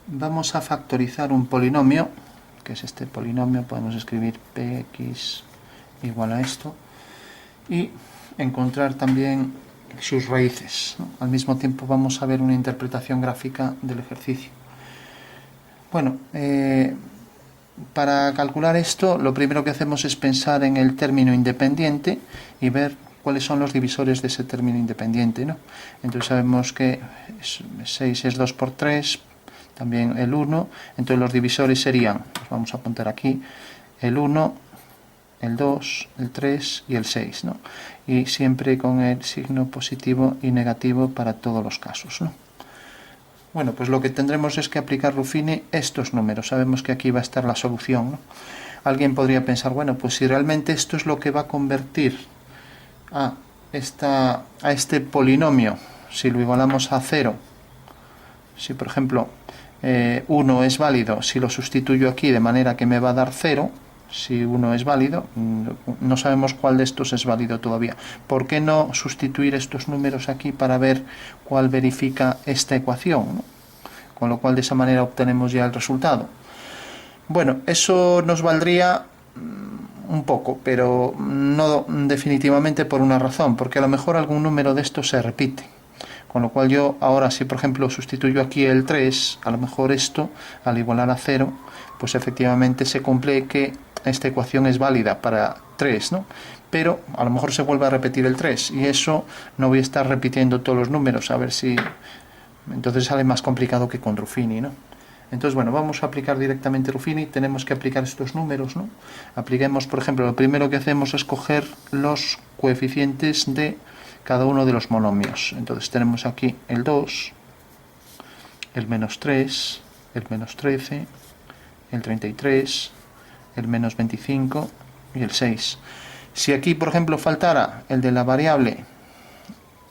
Vamos a factorizar un polinomio, que es este polinomio. Podemos escribir px igual a esto, y encontrar también sus raíces, ¿no? Al mismo tiempo vamos a ver una interpretación gráfica del ejercicio. Bueno, para calcular esto, lo primero que hacemos es pensar en el término independiente y ver cuáles son los divisores de ese término independiente, ¿no? Entonces sabemos que 6 es 2 por 3, también el 1, entonces los divisores serían, los vamos a apuntar aquí, el 1, el 2, el 3 y el 6, ¿no? Y siempre con el signo positivo y negativo para todos los casos, ¿no? Bueno, pues lo que tendremos es que aplicar Ruffini estos números. Sabemos que aquí va a estar la solución, ¿no? Alguien podría pensar, bueno, pues si realmente esto es lo que va a convertir a este polinomio, si lo igualamos a 0, si por ejemplo 1 es válido, si lo sustituyo aquí de manera que me va a dar 0, si 1 es válido, no sabemos cuál de estos es válido todavía. ¿Por qué no sustituir estos números aquí para ver cuál verifica esta ecuación, ¿no? Con lo cual de esa manera obtenemos ya el resultado. Bueno, eso nos valdría un poco, pero no definitivamente por una razón, porque a lo mejor algún número de estos se repite. Con lo cual yo ahora, si por ejemplo sustituyo aquí el 3, a lo mejor esto, al igualar a 0, pues efectivamente se cumple que esta ecuación es válida para 3, ¿no? Pero a lo mejor se vuelve a repetir el 3, y eso no voy a estar repitiendo todos los números, a ver si... Entonces sale más complicado que con Ruffini, ¿no? Entonces, bueno, vamos a aplicar directamente Ruffini. Tenemos que aplicar estos números, ¿no? Apliquemos, por ejemplo, lo primero que hacemos es coger los coeficientes de cada uno de los monomios. Entonces tenemos aquí el 2, el menos 3, el menos 13, el 33, el menos 25 y el 6. Si aquí, por ejemplo, faltara el de la variable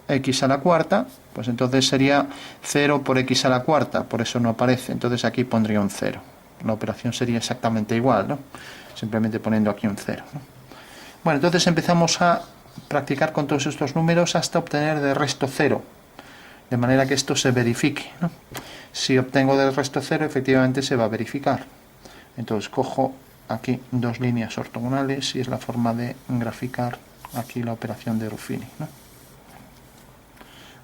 x a la cuarta, pues entonces sería 0 por x a la cuarta, por eso no aparece, entonces aquí pondría un 0. La operación sería exactamente igual, ¿no? Simplemente poniendo aquí un 0, ¿no? Bueno, entonces empezamos a practicar con todos estos números hasta obtener de resto 0, de manera que esto se verifique, ¿no? Si obtengo del resto 0, efectivamente se va a verificar. Entonces cojo aquí dos líneas ortogonales y es la forma de graficar aquí la operación de Ruffini, ¿no?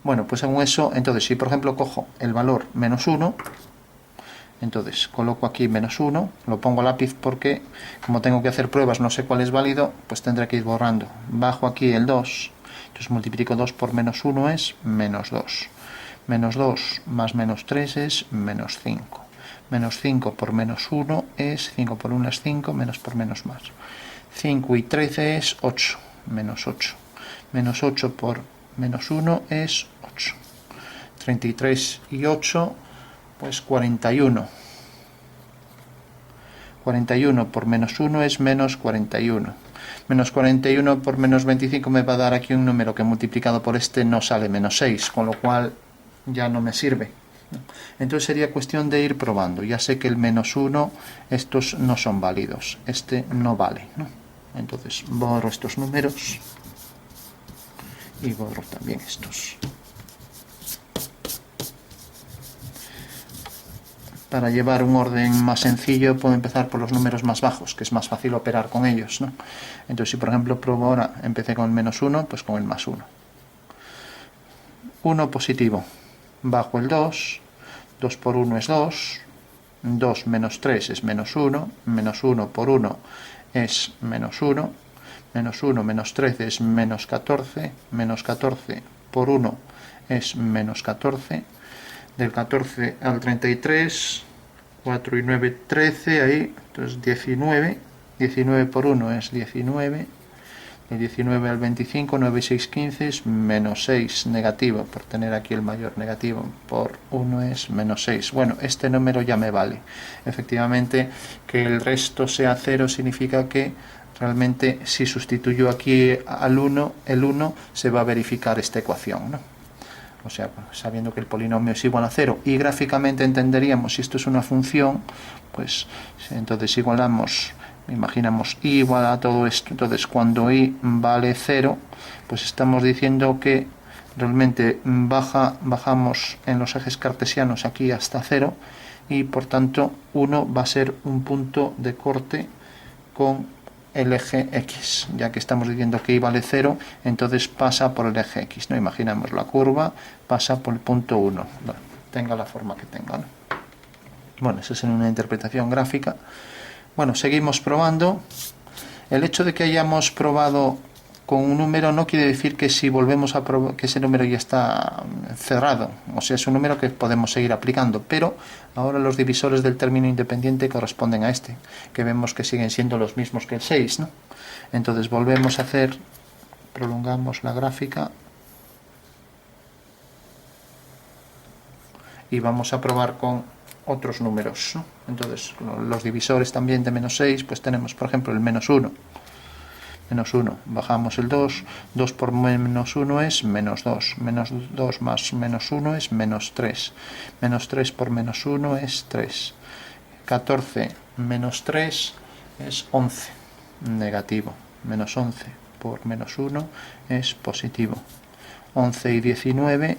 Bueno, pues según eso, entonces si por ejemplo cojo el valor menos 1, entonces coloco aquí menos 1, lo pongo a lápiz porque como tengo que hacer pruebas, no sé cuál es válido, pues tendré que ir borrando. Bajo aquí el 2, entonces multiplico 2 por menos 1 es menos 2. Menos 2 más menos 3 es menos 5. Menos 5 por menos 1 es 5 por 1 es 5, menos por menos más. 5 y 13 es 8, menos 8. Menos 8 por menos 1 es 8. 33 y 8, pues 41. 41 por menos 1 es menos 41. Menos 41 por menos 25 me va a dar aquí un número que multiplicado por este no sale menos 6, con lo cual ya no me sirve. Entonces sería cuestión de ir probando. Ya sé que el menos 1, estos no son válidos. Este no vale, ¿no? Entonces borro estos números y borro también estos. Para llevar un orden más sencillo puedo empezar por los números más bajos, que es más fácil operar con ellos, ¿no? Entonces si por ejemplo pruebo ahora, empecé con el menos 1, pues con el más 1. 1 positivo, bajo el 2, 2 por 1 es 2, 2 menos 3 es menos 1, menos 1 por 1 es menos 1, menos 1 menos 13 es menos 14, menos 14 por 1 es menos 14, del 14 al 33, 4 y 9, 13, ahí, entonces 19, 19 por 1 es 19, del 19 al 25, 9 y 6, 15 es menos 6 negativo, por tener aquí el mayor negativo, por 1 es menos 6. Bueno, este número ya me vale. Efectivamente, que el resto sea 0 significa que realmente si sustituyo aquí al 1, el 1 se va a verificar esta ecuación, ¿no? O sea, sabiendo que el polinomio es igual a 0 y gráficamente entenderíamos si esto es una función, pues entonces igualamos, imaginamos y igual a todo esto. Entonces cuando y vale 0, pues estamos diciendo que realmente bajamos en los ejes cartesianos aquí hasta 0 y por tanto 1 va a ser un punto de corte con el eje X, ya que estamos diciendo que y vale 0, entonces pasa por el eje X, ¿no? Imaginamos la curva, pasa por el punto 1, bueno, tenga la forma que tenga, ¿no? Bueno, esa es una interpretación gráfica. Bueno, seguimos probando. El hecho de que hayamos probado con un número no quiere decir que si volvemos a probar que ese número ya está cerrado, o sea, es un número que podemos seguir aplicando, pero ahora los divisores del término independiente corresponden a este, que vemos que siguen siendo los mismos que el 6, ¿no? Entonces volvemos a hacer, prolongamos la gráfica y vamos a probar con otros números, ¿no? Entonces los divisores también de menos 6, pues tenemos por ejemplo el menos 1, bajamos el 2, 2 por menos 1 es menos 2, menos 2 más menos 1 es menos 3, menos 3 por menos 1 es 3, 14 menos 3 es 11, negativo, menos 11 por menos 1 es positivo, 11 y 19,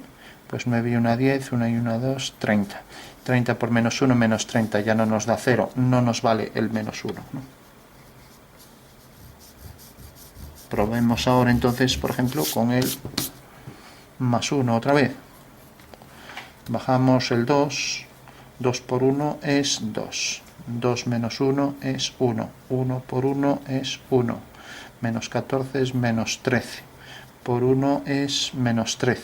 pues 9 y 1, 10, 1 y 1, 2, 30, 30 por menos 1, menos 30, ya no nos da 0, no nos vale el menos 1, ¿no? Probemos ahora entonces, por ejemplo, con el más 1 otra vez. Bajamos el 2, 2 por 1 es 2, 2 menos 1 es 1, 1 por 1 es 1, menos 14 es menos 13, por 1 es menos 13,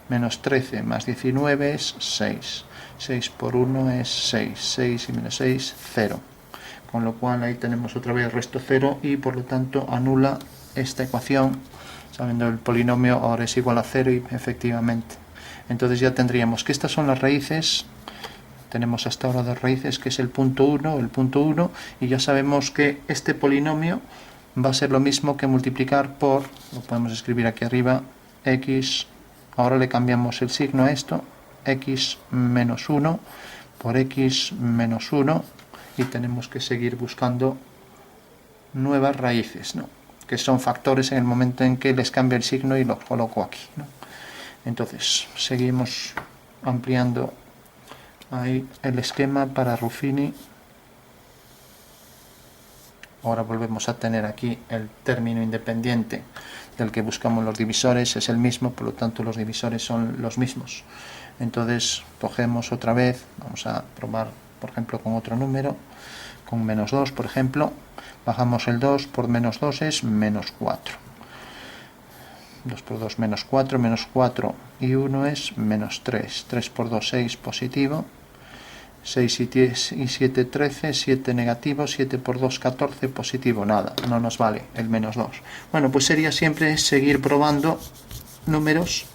menos 13 más 19 es 6, 6 por 1 es 6, 6 y menos 6, 0. Con lo cual ahí tenemos otra vez resto 0 y por lo tanto anula esta ecuación, sabiendo el polinomio ahora es igual a 0 y efectivamente. Entonces ya tendríamos que estas son las raíces, tenemos hasta ahora dos raíces que es el punto 1, y ya sabemos que este polinomio va a ser lo mismo que multiplicar por, lo podemos escribir aquí arriba, x, ahora le cambiamos el signo a esto, x menos 1 por x menos 1, y tenemos que seguir buscando nuevas raíces, ¿no? Que son factores en el momento en que les cambia el signo y los coloco aquí, ¿no? Entonces seguimos ampliando ahí el esquema para Ruffini. Ahora volvemos a tener aquí el término independiente del que buscamos los divisores, es el mismo, por lo tanto los divisores son los mismos. Entonces cogemos otra vez, vamos a probar por ejemplo con otro número, con menos 2 por ejemplo, bajamos el 2 por menos 2 es menos 4, 2 por 2 menos 4, menos 4 y 1 es menos 3, 3 por 2 6 positivo, 6 y 7 13, 7 negativo, 7 por 2 14 positivo, nada, no nos vale el menos 2. Bueno, pues sería siempre seguir probando números.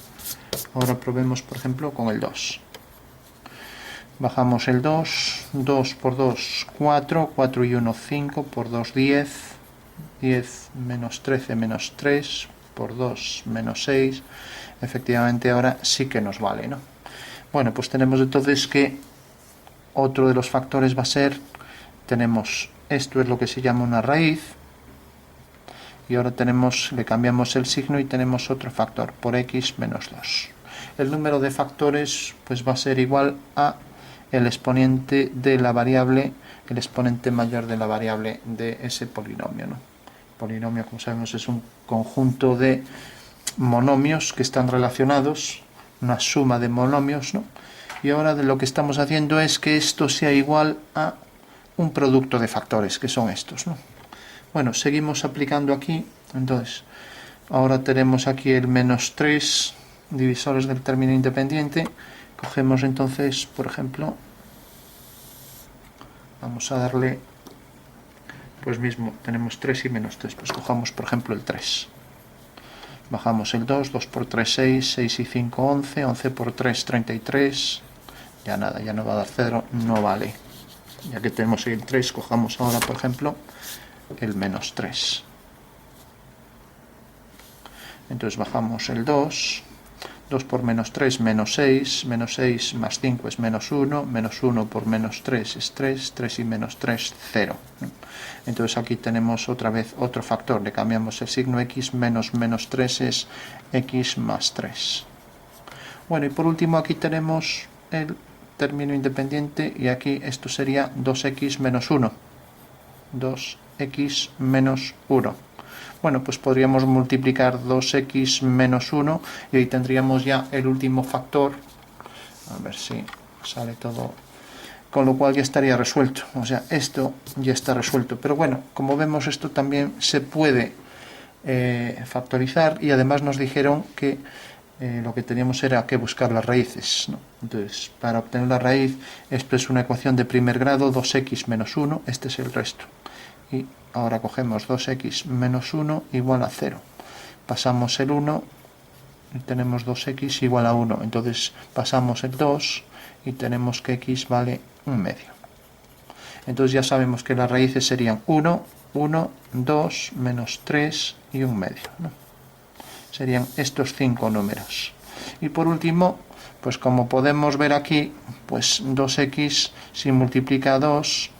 Ahora probemos por ejemplo con el 2. Bajamos el 2, 2 por 2 4, 4 y 1 5, por 2 10, 10 menos 13 menos 3, por 2 menos 6, efectivamente ahora sí que nos vale, ¿no? Bueno, pues tenemos entonces que otro de los factores va a ser, tenemos, esto es lo que se llama una raíz, y ahora tenemos, le cambiamos el signo y tenemos otro factor, por x menos 2. El número de factores pues va a ser igual a el exponente de la variable, el exponente mayor de la variable de ese polinomio, ¿no? El polinomio, como sabemos, es un conjunto de monomios que están relacionados, una suma de monomios, ¿no? Y ahora de lo que estamos haciendo es que esto sea igual a un producto de factores, que son estos, ¿no? Bueno, seguimos aplicando aquí, entonces, ahora tenemos aquí el menos 3, divisores del término independiente. Cogemos entonces, por ejemplo, vamos a darle, pues mismo, tenemos 3 y menos 3, pues cojamos por ejemplo el 3. Bajamos el 2, 2 por 3, 6, 6 y 5, 11, 11 por 3, 33, ya nada, ya no va a dar 0, no vale. Ya que tenemos el 3, cojamos ahora, por ejemplo, el menos 3. Entonces bajamos el 2, 2 por menos 3, menos 6 más 5 es menos 1 por menos 3 es 3, 3 y menos 3, 0. Entonces aquí tenemos otra vez otro factor, le cambiamos el signo x, menos 3 es x más 3. Bueno, y por último aquí tenemos el término independiente y aquí esto sería 2x menos 1. 2x menos 1. Bueno, pues podríamos multiplicar 2x menos 1 y ahí tendríamos ya el último factor. A ver si sale todo. Con lo cual ya estaría resuelto. O sea, esto ya está resuelto. Pero bueno, como vemos, esto también se puede factorizar y además nos dijeron que lo que teníamos era que buscar las raíces, ¿no? Entonces, para obtener la raíz, esto es una ecuación de primer grado, 2x menos 1, este es el resto. Y ahora cogemos 2x menos 1 igual a 0. Pasamos el 1 y tenemos 2x igual a 1. Entonces pasamos el 2 y tenemos que x vale 1/2. Entonces ya sabemos que las raíces serían 1, 1, 2, menos 3 y 1/2, ¿no? Serían estos 5 números. Y por último, pues como podemos ver aquí, pues 2x si multiplica a 2,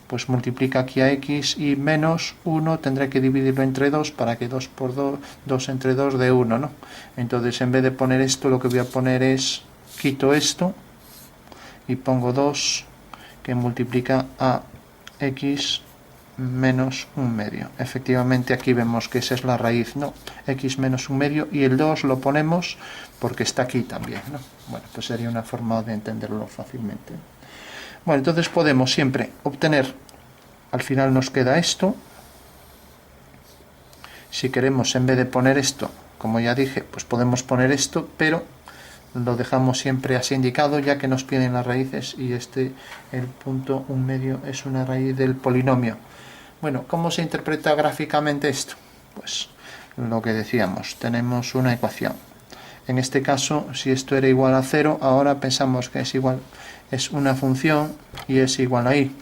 pues multiplica aquí a x y menos 1 tendré que dividirlo entre 2 para que 2 por 2, 2 entre 2 dé 1, ¿no? Entonces en vez de poner esto, lo que voy a poner es, quito esto y pongo 2 que multiplica a x menos 1/2. Efectivamente aquí vemos que esa es la raíz, ¿no? X menos 1/2 y el 2 lo ponemos porque está aquí también, ¿no? Bueno, pues sería una forma de entenderlo fácilmente. Bueno, entonces podemos siempre obtener, al final nos queda esto. Si queremos, en vez de poner esto, como ya dije, pues podemos poner esto, pero lo dejamos siempre así indicado, ya que nos piden las raíces y el punto 1/2 es una raíz del polinomio. Bueno, ¿cómo se interpreta gráficamente esto? Pues lo que decíamos, tenemos una ecuación. En este caso, si esto era igual a 0, ahora pensamos que es una función y es igual a y.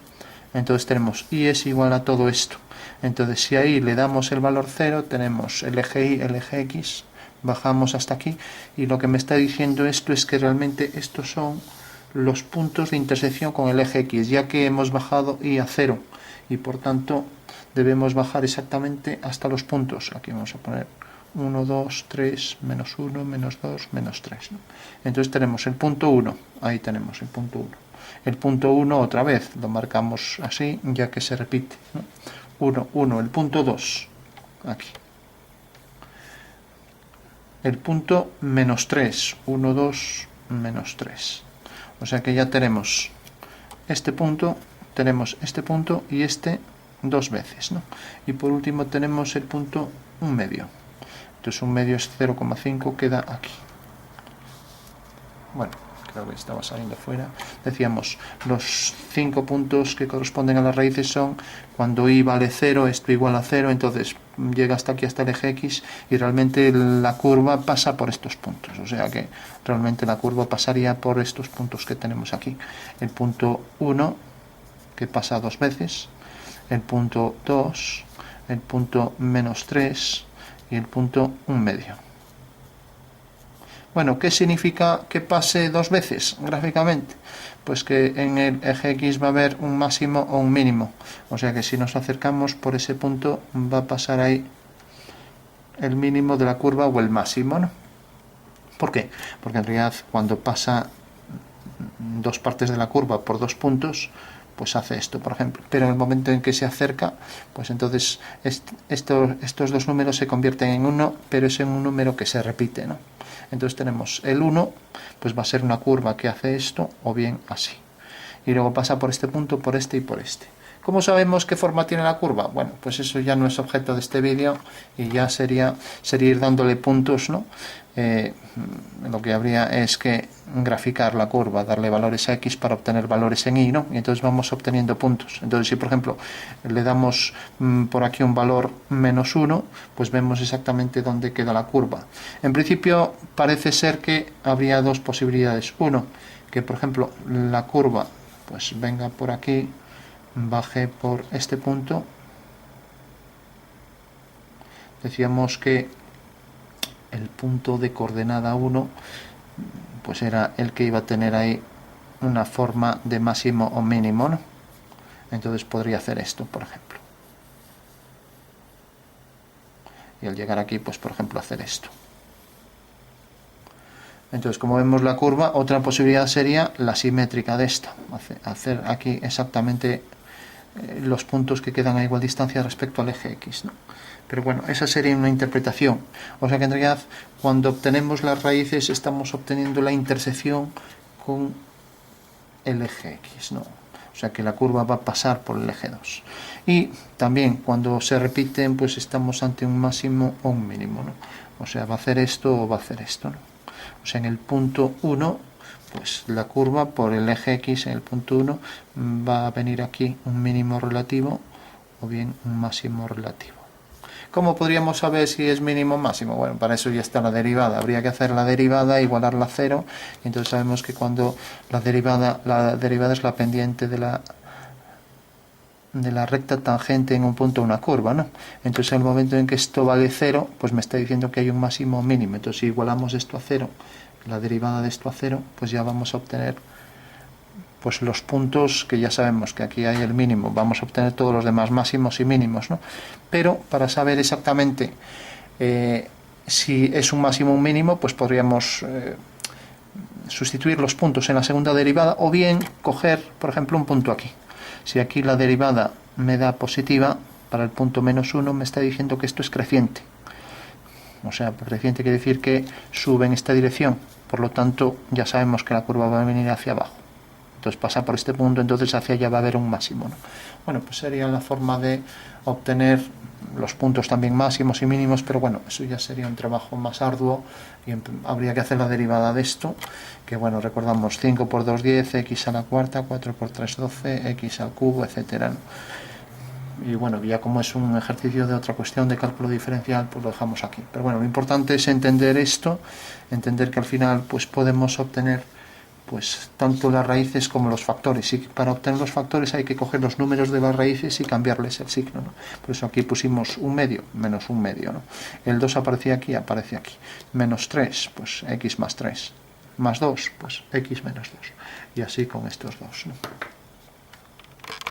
Entonces tenemos y es igual a todo esto. Entonces si ahí le damos el valor 0, tenemos el eje y, el eje x, bajamos hasta aquí y lo que me está diciendo esto es que realmente estos son los puntos de intersección con el eje x, ya que hemos bajado y a 0 y por tanto debemos bajar exactamente hasta los puntos. Aquí vamos a poner 1, 2, 3, menos 1, menos 2, menos 3, ¿no? Entonces tenemos el punto 1, ahí tenemos el punto 1. El punto 1 otra vez, lo marcamos así, ya que se repite, ¿no? 1, 1, el punto 2, aquí. El punto menos 3, 1, 2, menos 3. O sea que ya tenemos este punto y este dos veces, ¿no? Y por último tenemos el punto 1/2. Entonces 1/2 es 0,5, queda aquí. Bueno, creo que estaba saliendo fuera. Decíamos, los 5 puntos que corresponden a las raíces son cuando y vale 0, esto igual a 0, entonces llega hasta aquí, hasta el eje x, y realmente la curva pasa por estos puntos. O sea que realmente la curva pasaría por estos puntos que tenemos aquí. El punto 1, que pasa dos veces, el punto 2, el punto menos 3 y el punto 1/2. Bueno, ¿qué significa que pase dos veces gráficamente? Pues que en el eje x va a haber un máximo o un mínimo. O sea que si nos acercamos por ese punto va a pasar ahí el mínimo de la curva o el máximo, ¿no? ¿Por qué? Porque en realidad cuando pasa dos partes de la curva por dos puntos, pues hace esto, por ejemplo. Pero en el momento en que se acerca, pues entonces estos dos números se convierten en 1, pero es en un número que se repite, ¿no? Entonces tenemos el 1, pues va a ser una curva que hace esto, o bien así. Y luego pasa por este punto, por este y por este. ¿Cómo sabemos qué forma tiene la curva? Bueno, pues eso ya no es objeto de este vídeo y ya sería ir dándole puntos, ¿no? Lo que habría es que graficar la curva, darle valores a x para obtener valores en y, ¿no? Y entonces vamos obteniendo puntos. Entonces si por ejemplo le damos por aquí un valor menos 1, pues vemos exactamente dónde queda la curva. En principio parece ser que habría dos posibilidades. Uno, que por ejemplo la curva pues venga por aquí, baje por este punto. Decíamos que el punto de coordenada 1 pues era el que iba a tener ahí una forma de máximo o mínimo, ¿no? Entonces podría hacer esto, por ejemplo. Y al llegar aquí, pues por ejemplo hacer esto. Entonces, como vemos la curva, otra posibilidad sería la simétrica de esta, hacer aquí exactamente los puntos que quedan a igual distancia respecto al eje X, ¿no? Pero bueno, esa sería una interpretación. O sea que en realidad, cuando obtenemos las raíces, estamos obteniendo la intersección con el eje X, ¿no? O sea que la curva va a pasar por el eje 2. Y también cuando se repiten, pues estamos ante un máximo o un mínimo, ¿no? O sea, va a hacer esto o va a hacer esto, ¿no? O sea, en el punto 1, pues la curva por el eje X en el punto 1 va a venir aquí un mínimo relativo o bien un máximo relativo. ¿Cómo podríamos saber si es mínimo o máximo? Bueno, para eso ya está la derivada. Habría que hacer la derivada, igualarla a 0. Y entonces sabemos que cuando la derivada es la pendiente de la recta tangente en un punto de una curva, ¿no? Entonces en el momento en que esto vale 0, pues me está diciendo que hay un máximo o mínimo. Entonces si igualamos esto a 0, la derivada de esto a 0, pues ya vamos a obtener pues los puntos que ya sabemos que aquí hay el mínimo, vamos a obtener todos los demás máximos y mínimos, ¿no? Pero para saber exactamente si es un máximo o un mínimo, pues podríamos sustituir los puntos en la segunda derivada o bien coger, por ejemplo, un punto aquí. Si aquí la derivada me da positiva, para el punto menos 1 me está diciendo que esto es creciente. O sea, creciente quiere decir que sube en esta dirección, por lo tanto ya sabemos que la curva va a venir hacia abajo. Entonces pasa por este punto, entonces hacia allá va a haber un máximo, ¿no? Bueno, pues sería la forma de obtener los puntos también máximos y mínimos, pero bueno, eso ya sería un trabajo más arduo y habría que hacer la derivada de esto, que bueno, recordamos 5 por 2, 10, x a la cuarta, 4 por 3, 12, x al cubo, etcétera, ¿no? Y bueno, ya como es un ejercicio de otra cuestión de cálculo diferencial, pues lo dejamos aquí. Pero bueno, lo importante es entender esto, entender que al final pues podemos obtener pues tanto las raíces como los factores, y para obtener los factores hay que coger los números de las raíces y cambiarles el signo, ¿no? Por eso aquí pusimos un medio, menos un medio, ¿no? El 2 aparecía aquí, aparece aquí. Menos 3, pues x más 3. Más 2, pues x menos 2. Y así con estos dos, ¿no?